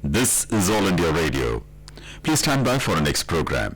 This is All India Radio. Please stand by for our next program.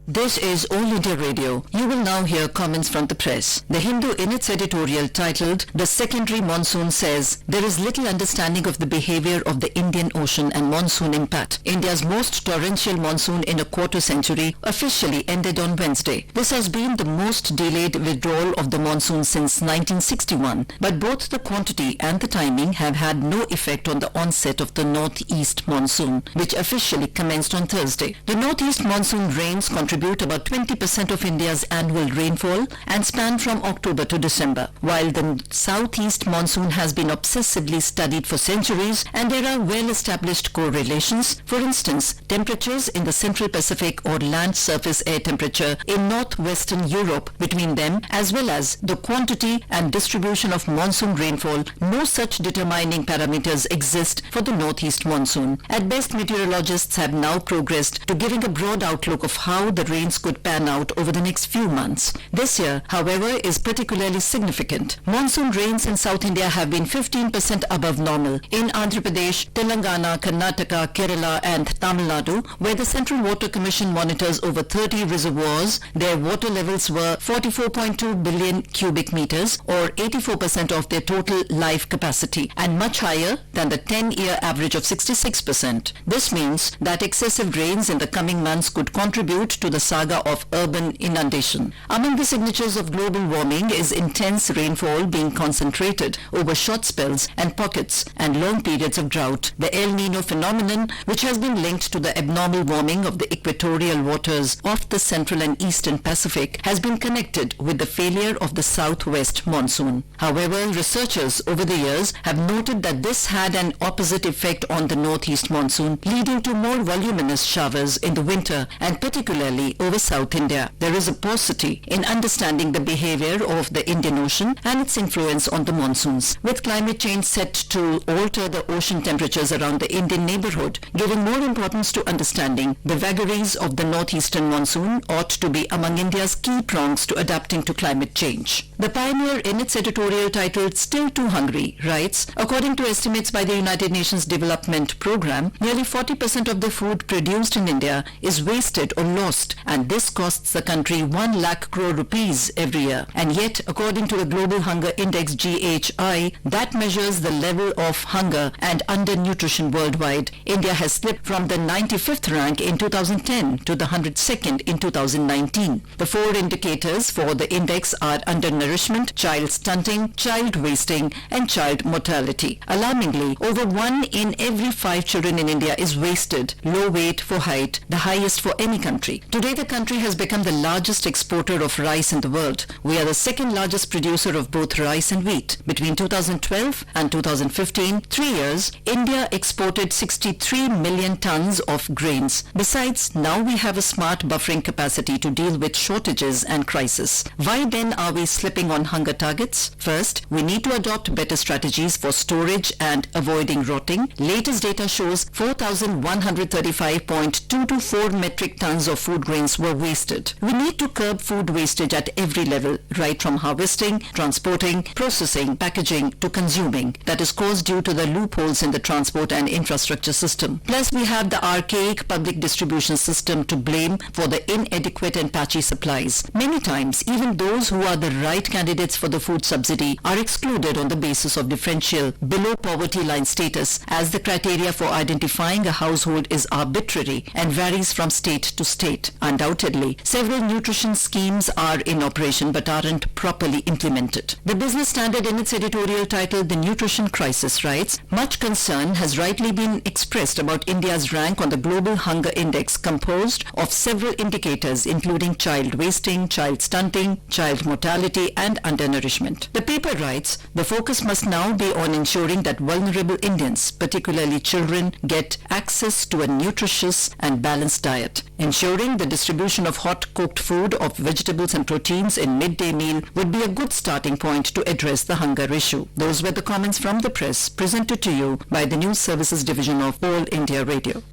This is All India Radio. You will now hear comments from the press. The Hindu in its editorial titled "The Secondary Monsoon" says there is little understanding of the behavior of the Indian Ocean and monsoon impact. India's most torrential monsoon in a quarter century officially ended on Wednesday. This has been the most delayed withdrawal of the monsoon since 1961, but both the quantity and the timing have had no effect on the onset of the northeast monsoon, which officially commenced on Thursday. The northeast monsoon rains contribute about 20% of India's annual rainfall and span from October to December, while the southeast monsoon has been obsessively studied for centuries and there are well-established correlations. For instance, temperatures in the Central Pacific or land surface air temperature in northwestern Europe between them, as well as the quantity and distribution of monsoon rainfall, no such determining parameters exist for the northeast monsoon. At best, meteorologists have now progressed to giving a broad outlook of how the rains could pan out over the next few months. This year, however, is particularly significant. Monsoon rains in South India have been 15% above normal. In Andhra Pradesh, Telangana, Karnataka, Kerala and Tamil Nadu, where the Central Water Commission monitors over 30 reservoirs, their water levels were 44.2 billion cubic meters or 84% of their total live capacity and much higher than the 10-year average of 66%. This means that excessive rains in the coming months could contribute to the saga of urban inundation. Among the signatures of global warming is intense rainfall being concentrated over short spells and pockets and long periods of drought. The El Nino phenomenon, which has been linked to the abnormal warming of the equatorial waters of the Central and Eastern Pacific, has been connected with the failure of the southwest monsoon. However, researchers over the years have noted that this had an opposite effect on the northeast monsoon, leading to more voluminous showers in the winter and particularly over South India. There is a paucity in understanding the behavior of the Indian Ocean and its influence on the monsoons, with climate change set to alter the ocean temperatures around the Indian neighborhood. Giving more importance to understanding the vagaries of the northeastern monsoon ought to be among India's key prongs to adapting to climate change. The Pioneer, in its editorial titled "Still Too Hungry," writes, according to estimates by the United Nations Development Programme, nearly 40% of the food produced in India is wasted or lost, and this costs the country 1 lakh crore rupees every year. And yet, according to the Global Hunger Index GHI, that measures the level of hunger and undernutrition worldwide, India has slipped from the 95th rank in 2010 to the 102nd in 2019. The four indicators for the index are undernourishment, child stunting, child wasting, and child mortality. Alarmingly, over 1 in every 5 children in India is wasted, low weight for height, the highest for any country. Today, the country has become the largest exporter of rice in the world. We are the second largest producer of both rice and wheat. Between 2012 and 2015, 3 years, India exported 63 million tons of grains. Besides, now we have a smart buffering capacity to deal with shortages and crisis. Why then are we slipping on hunger targets? First, we need to adopt better strategies for storage and avoiding rotting. Latest data shows 4,135.224 metric tons of food grains were wasted. We need to curb food wastage at every level, right from harvesting, transporting, processing, packaging to consuming, that is caused due to the loopholes in the transport and infrastructure system. Plus, we have the archaic public distribution system to blame for the inadequate and patchy supplies. Many times, even those who are the right candidates for the food subsidy are excluded on the basis of differential below poverty line status, as the criteria for identifying a household is arbitrary and varies from state to state. Undoubtedly, several nutrition schemes are in operation but aren't properly implemented. The Business Standard, in its editorial titled "The Nutrition Crisis," writes, much concern has rightly been expressed about India's rank on the Global Hunger Index, composed of several indicators including child wasting, child stunting, child mortality and undernourishment. The paper writes, the focus must now be on ensuring that vulnerable Indians, particularly children, get access to a nutritious and balanced diet. Ensuring the distribution of hot cooked food of vegetables and proteins in midday meal would be a good starting point to address the hunger issue. Those were the comments from the press presented to you by the News Services Division of All India Radio.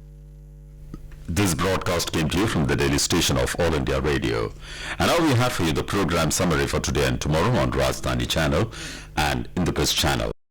This broadcast came to you from the daily station of All India Radio. And now we have for you the program summary for today and tomorrow on Rajdhani channel and in the Press channel.